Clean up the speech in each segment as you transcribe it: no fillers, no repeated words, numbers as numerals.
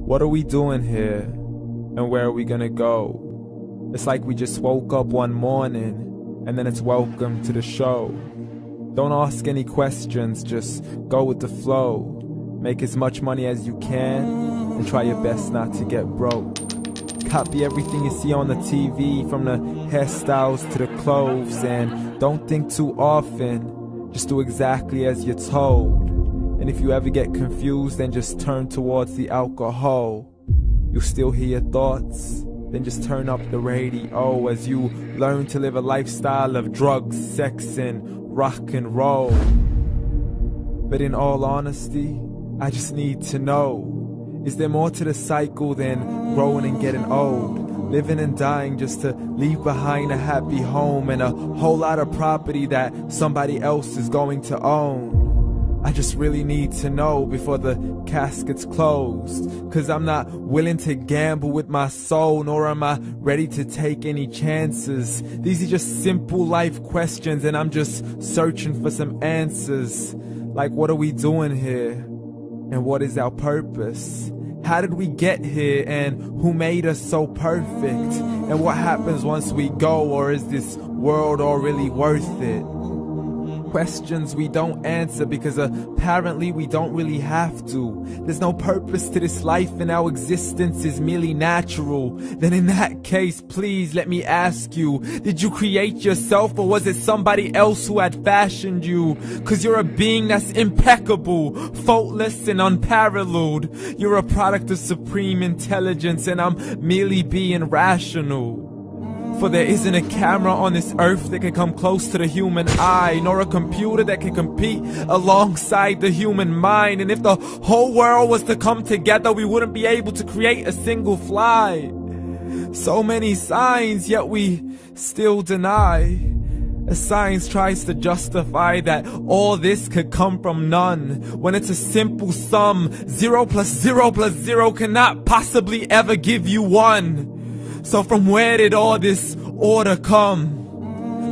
What are we doing here? And where are we gonna go? It's like we just woke up one morning, and then it's welcome to the show. Don't ask any questions, just go with the flow. Make as much money as you can, and try your best not to get broke. Copy everything you see on the TV, from the hairstyles to the clothes, and don't think too often, just do exactly as you're told. And if you ever get confused, then just turn towards the alcohol. You'll still hear your thoughts, then just turn up the radio as you learn to live a lifestyle of drugs, sex, and rock and roll. But in all honesty, I just need to know, is there more to the cycle than growing and getting old? Living and dying just to leave behind a happy home and a whole lot of property that somebody else is going to own. I just really need to know before the casket's closed, 'cause I'm not willing to gamble with my soul, nor am I ready to take any chances. These are just simple life questions, and I'm just searching for some answers. Like, what are we doing here? And what is our purpose? How did we get here, and who made us so perfect? And what happens once we go, or is this world all really worth it? Questions we don't answer because apparently we don't really have to. There's no purpose to this life and our existence is merely natural. Then in that case, please let me ask you, did you create yourself, or was it somebody else who had fashioned you? 'Cause you're a being that's impeccable, faultless and unparalleled. You're a product of supreme intelligence, and I'm merely being rational. For there isn't a camera on this earth that can come close to the human eye, nor a computer that can compete alongside the human mind. And if the whole world was to come together, we wouldn't be able to create a single fly. So many signs, yet we still deny. As science tries to justify that all this could come from none, when it's a simple sum. 0 plus 0 plus 0 cannot possibly ever give you 1. So from where did all this order come?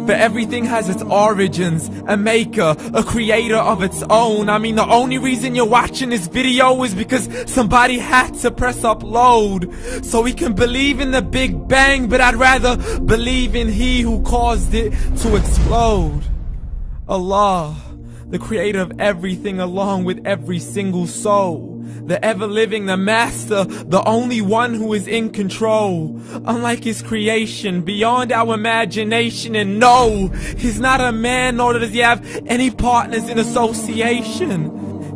For everything has its origins, a maker, a creator of its own. I mean, the only reason you're watching this video is because somebody had to press upload. So we can believe in the Big Bang, but I'd rather believe in He who caused it to explode. Allah, the creator of everything along with every single soul. The ever-living, the master, the only one who is in control. Unlike his creation, beyond our imagination. And no, he's not a man, nor does he have any partners in association.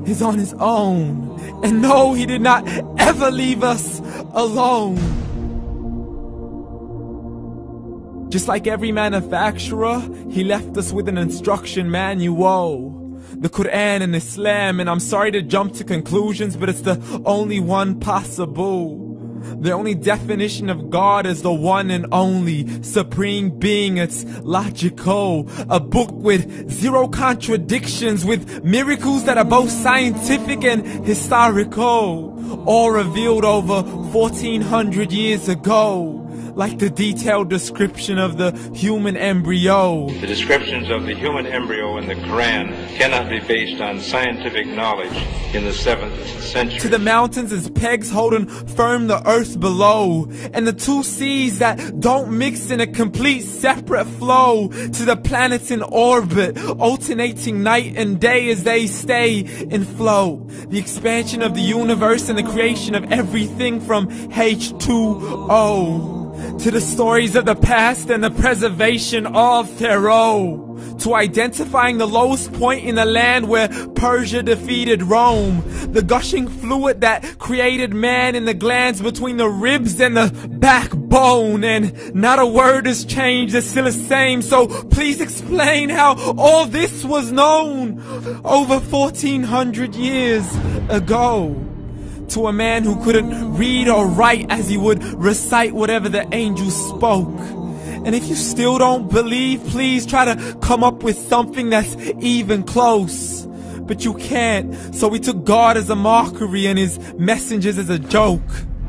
He's on his own. And no, he did not ever leave us alone. Just like every manufacturer, he left us with an instruction manual. The Quran and Islam, and I'm sorry to jump to conclusions, but it's the only one possible. The only definition of God is the one and only supreme being. It's logical, a book with 0 contradictions, with miracles that are both scientific and historical, all revealed over 1400 years ago. Like the detailed description of the human embryo. The descriptions of the human embryo in the Quran cannot be based on scientific knowledge in the 7th century. To the mountains as pegs holding firm the earth below, and the 2 seas that don't mix in a complete separate flow. To the planets in orbit, alternating night and day as they stay in flow. The expansion of the universe and the creation of everything from H2O. To the stories of the past and the preservation of Pharaoh. To identifying the lowest point in the land where Persia defeated Rome. The gushing fluid that created man in the glands between the ribs and the backbone. And not a word has changed, it's still the same. So please explain how all this was known over 1400 years ago. To a man who couldn't read or write, as he would recite whatever the angels spoke. And if you still don't believe, please try to come up with something that's even close. But you can't, so we took God as a mockery and his messengers as a joke.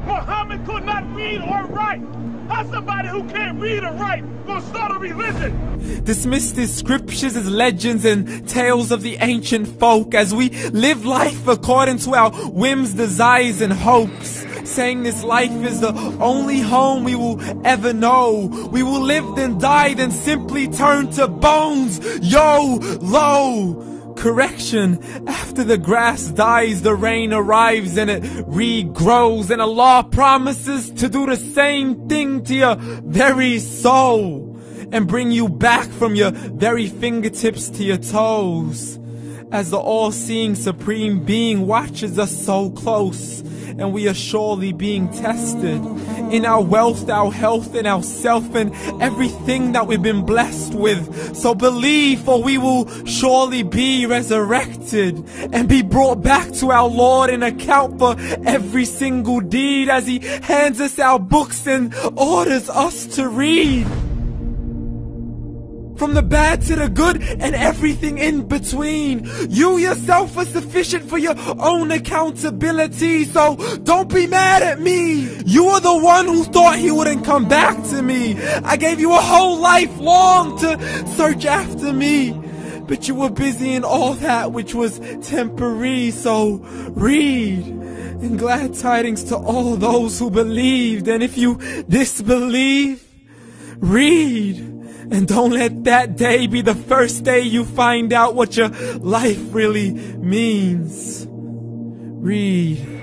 Muhammad could not read or write. How's somebody who can't read or write gonna start a religion? Dismissed his scriptures as legends and tales of the ancient folk, as we live life according to our whims, desires, and hopes. saying this life is the only home we will ever know. We will live then die then simply turn to bones. YOLO! Correction, after the grass dies, the rain arrives and it regrows, and Allah promises to do the same thing to your very soul and bring you back from your very fingertips to your toes, as the all-seeing supreme being watches us so close, and we are surely being tested in our wealth, our health, and our self, and everything that we've been blessed with. So believe, for we will surely be resurrected and be brought back to our Lord and account for every single deed, as He hands us our books and orders us to read. From the bad to the good and everything in between. You yourself are sufficient for your own accountability, so don't be mad at me. You are the one who thought He wouldn't come back to me. I gave you a whole life long to search after me, but you were busy in all that which was temporary. So read, and glad tidings to all those who believed. And if you disbelieve, read. And don't let that day be the first day you find out what your life really means. Read.